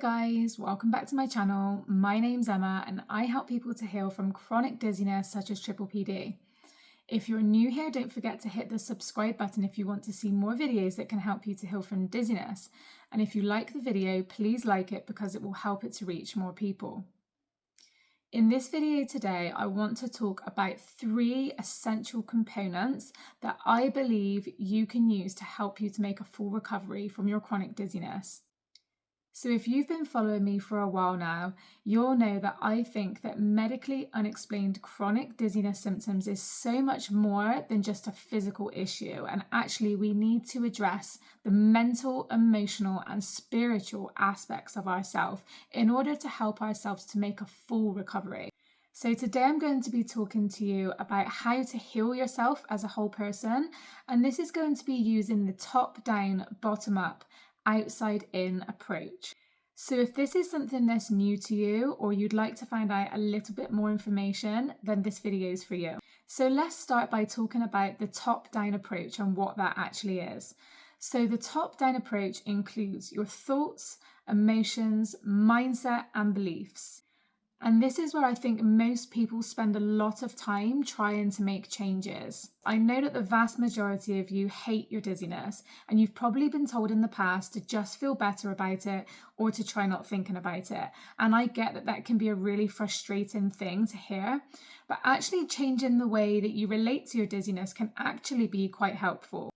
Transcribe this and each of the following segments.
Hi guys, welcome back to my channel. My name's Emma and I help people to heal from chronic dizziness such as PPPD. If you're new here, don't forget to hit the subscribe button if you want to see more videos that can help you to heal from dizziness. And if you like the video, please like it because it will help it to reach more people. In this video today, I want to talk about 3 essential components that I believe you can use to help you to make a full recovery from your chronic dizziness. So if you've been following me for a while now, you'll know that I think that medically unexplained chronic dizziness symptoms is so much more than just a physical issue. And actually, we need to address the mental, emotional, and spiritual aspects of ourselves in order to help ourselves to make a full recovery. So today I'm going to be talking to you about how to heal yourself as a whole person. And this is going to be using the top-down, bottom-up, outside-in approach. So if this is something that's new to you or you'd like to find out a little bit more information, then this video is for you. So let's start by talking about the top-down approach and what that actually is. So the top-down approach includes your thoughts, emotions, mindset, and beliefs. And this is where I think most people spend a lot of time trying to make changes. I know that the vast majority of you hate your dizziness, and you've probably been told in the past to just feel better about it or to try not thinking about it. And I get that that can be a really frustrating thing to hear, but actually changing the way that you relate to your dizziness can actually be quite helpful.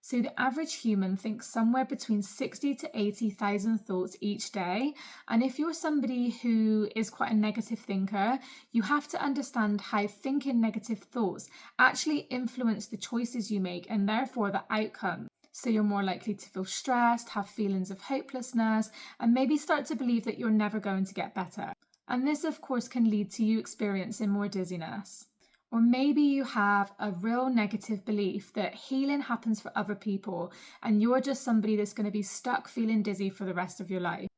So the average human thinks somewhere between 60 to 80,000 thoughts each day. And if you're somebody who is quite a negative thinker, you have to understand how thinking negative thoughts actually influence the choices you make and therefore the outcome. So you're more likely to feel stressed, have feelings of hopelessness, and maybe start to believe that you're never going to get better. And this, of course, can lead to you experiencing more dizziness. Or maybe you have a real negative belief that healing happens for other people and you're just somebody that's going to be stuck feeling dizzy for the rest of your life.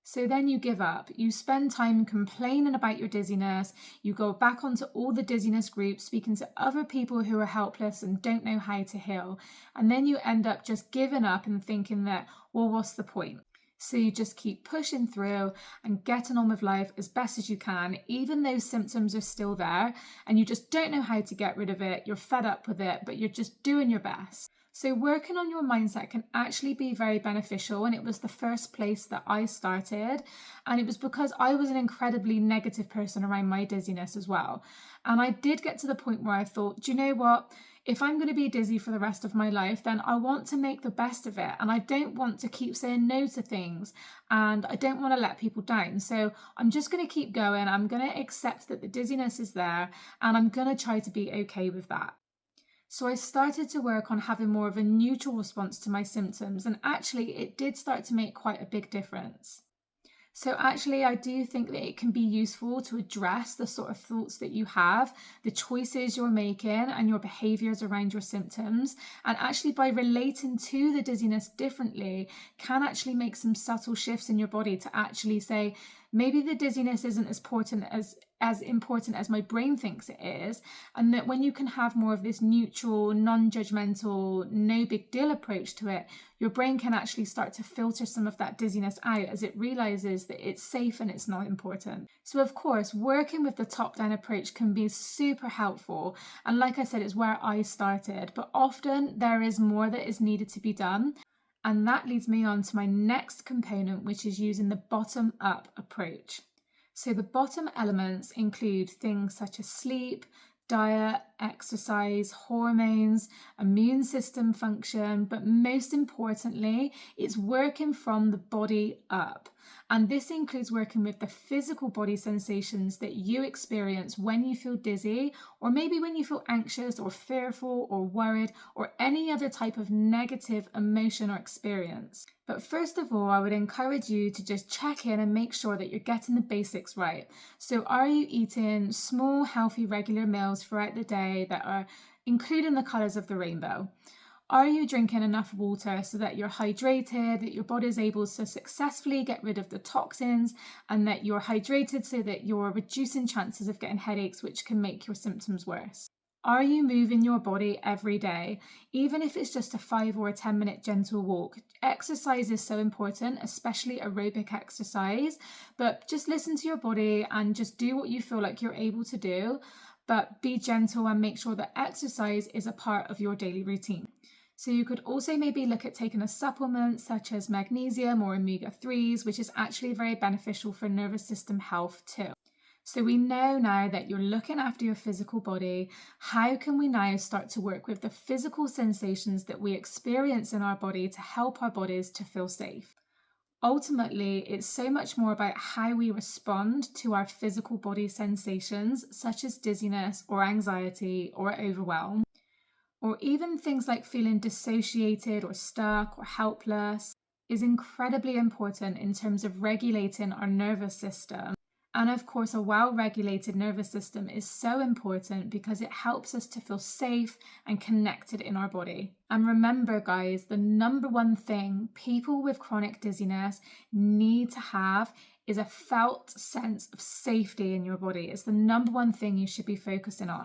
So then you give up. You spend time complaining about your dizziness. You go back onto all the dizziness groups, speaking to other people who are helpless and don't know how to heal. And then you end up just giving up and thinking that, well, what's the point? So you just keep pushing through and getting on with life as best as you can, even though symptoms are still there and you just don't know how to get rid of it. You're fed up with it, but you're just doing your best. So working on your mindset can actually be very beneficial, and it was the first place that I started, and it was because I was an incredibly negative person around my dizziness as well. And I did get to the point where I thought, do you know what? If I'm going to be dizzy for the rest of my life, then I want to make the best of it. And I don't want to keep saying no to things. And I don't want to let people down. So I'm just going to keep going. I'm going to accept that the dizziness is there. And I'm going to try to be okay with that. So I started to work on having more of a neutral response to my symptoms. And actually, it did start to make quite a big difference. So actually, I do think that it can be useful to address the sort of thoughts that you have, the choices you're making, and your behaviors around your symptoms. And actually, by relating to the dizziness differently, can actually make some subtle shifts in your body to actually say, maybe the dizziness isn't as important as my brain thinks it is, and that when you can have more of this neutral, non-judgmental, no big deal approach to it, your brain can actually start to filter some of that dizziness out as it realizes that it's safe and it's not important. So of course, working with the top-down approach can be super helpful, and like I said, it's where I started, but often there is more that is needed to be done. And that leads me on to my next component, which is using the bottom-up approach. So the bottom elements include things such as sleep, diet, exercise, hormones, immune system function, but most importantly, it's working from the body up. And this includes working with the physical body sensations that you experience when you feel dizzy, or maybe when you feel anxious or fearful or worried or any other type of negative emotion or experience. But first of all, I would encourage you to just check in and make sure that you're getting the basics right. So are you eating small, healthy, regular meals throughout the day that are including the colours of the rainbow? Are you drinking enough water so that you're hydrated, that your body is able to successfully get rid of the toxins, and that you're hydrated so that you're reducing chances of getting headaches, which can make your symptoms worse? Are you moving your body every day? Even if it's just a 5 or a 10-minute gentle walk. Exercise is so important, especially aerobic exercise, but just listen to your body and just do what you feel like you're able to do, but be gentle and make sure that exercise is a part of your daily routine. So you could also maybe look at taking a supplement such as magnesium or omega-3s, which is actually very beneficial for nervous system health too. So we know now that you're looking after your physical body. How can we now start to work with the physical sensations that we experience in our body to help our bodies to feel safe? Ultimately, it's so much more about how we respond to our physical body sensations, such as dizziness or anxiety or overwhelm, or even things like feeling dissociated or stuck or helpless, is incredibly important in terms of regulating our nervous system. And of course, a well-regulated nervous system is so important because it helps us to feel safe and connected in our body. And remember, guys, the number one thing people with chronic dizziness need to have is a felt sense of safety in your body. It's the number one thing you should be focusing on.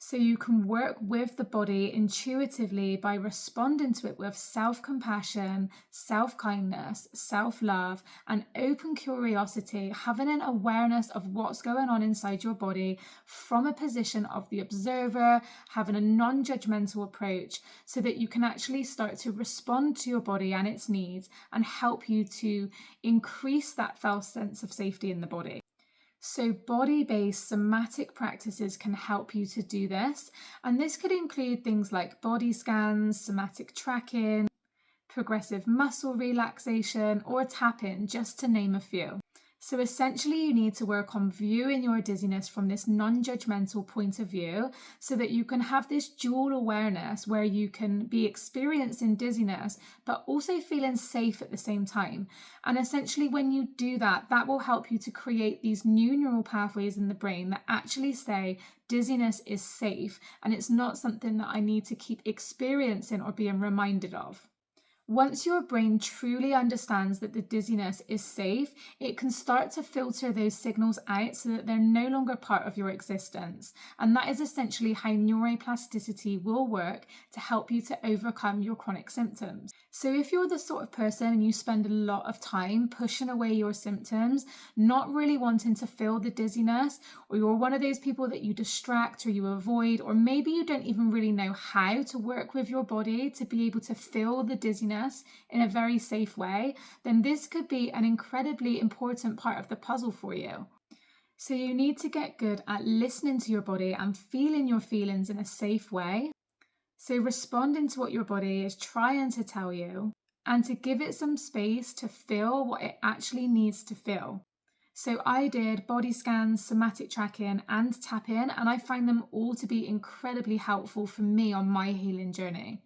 So you can work with the body intuitively by responding to it with self-compassion, self-kindness, self-love, and open curiosity, having an awareness of what's going on inside your body from a position of the observer, having a non-judgmental approach so that you can actually start to respond to your body and its needs and help you to increase that felt sense of safety in the body. So body-based somatic practices can help you to do this, and this could include things like body scans, somatic tracking, progressive muscle relaxation, or tapping, just to name a few. So essentially you need to work on viewing your dizziness from this non-judgmental point of view so that you can have this dual awareness where you can be experiencing dizziness but also feeling safe at the same time. And essentially when you do that, that will help you to create these new neural pathways in the brain that actually say dizziness is safe and it's not something that I need to keep experiencing or being reminded of. Once your brain truly understands that the dizziness is safe, it can start to filter those signals out so that they're no longer part of your existence. And that is essentially how neuroplasticity will work to help you to overcome your chronic symptoms. So if you're the sort of person and you spend a lot of time pushing away your symptoms, not really wanting to feel the dizziness, or you're one of those people that you distract or you avoid, or maybe you don't even really know how to work with your body to be able to feel the dizziness in a very safe way, then this could be an incredibly important part of the puzzle for you. So you need to get good at listening to your body and feeling your feelings in a safe way. So responding to what your body is trying to tell you and to give it some space to feel what it actually needs to feel. So I did body scans, somatic tracking, and tapping, and I find them all to be incredibly helpful for me on my healing journey.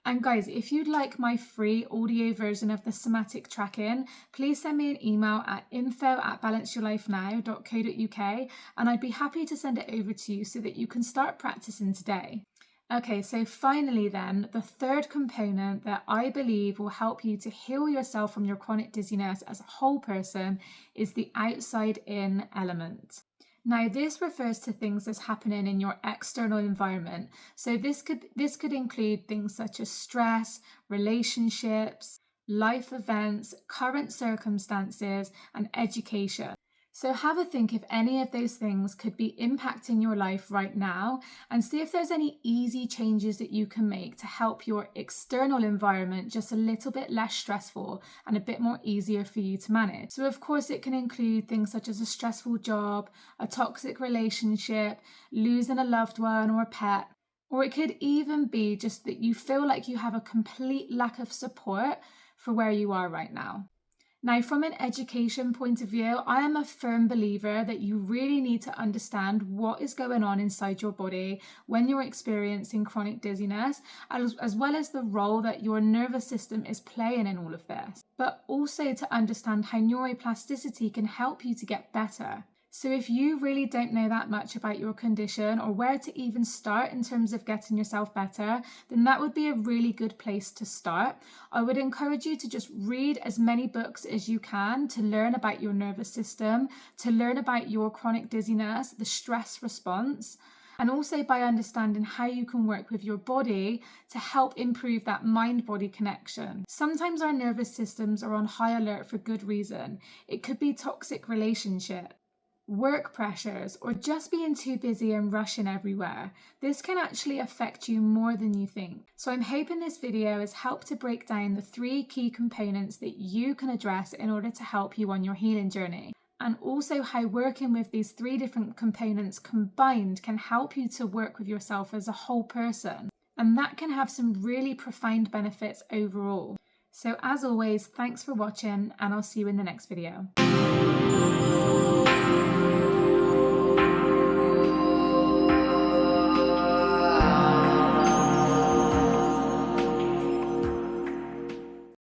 And guys, if you'd like my free audio version of the somatic tracking, please send me an email at info@balanceyourlifenow.co.uk and I'd be happy to send it over to you so that you can start practicing today. Okay, so finally then, the third component that I believe will help you to heal yourself from your chronic dizziness as a whole person is the outside-in element. Now, this refers to things that's happening in your external environment. So this could include things such as stress, relationships, life events, current circumstances, and education. So have a think if any of those things could be impacting your life right now and see if there's any easy changes that you can make to help your external environment just a little bit less stressful and a bit more easier for you to manage. So of course it can include things such as a stressful job, a toxic relationship, losing a loved one or a pet, or it could even be just that you feel like you have a complete lack of support for where you are right now. Now, from an education point of view, I am a firm believer that you really need to understand what is going on inside your body when you're experiencing chronic dizziness, as well as the role that your nervous system is playing in all of this, but also to understand how neuroplasticity can help you to get better. So if you really don't know that much about your condition or where to even start in terms of getting yourself better, then that would be a really good place to start. I would encourage you to just read as many books as you can to learn about your nervous system, to learn about your chronic dizziness, the stress response, and also by understanding how you can work with your body to help improve that mind-body connection. Sometimes our nervous systems are on high alert for good reason. It could be toxic relationships, work pressures, or just being too busy and rushing everywhere. This can actually affect you more than you think. So I'm hoping this video has helped to break down the 3 key components that you can address in order to help you on your healing journey, and also how working with these 3 different components combined can help you to work with yourself as a whole person. And that can have some really profound benefits overall. So as always, thanks for watching, and I'll see you in the next video.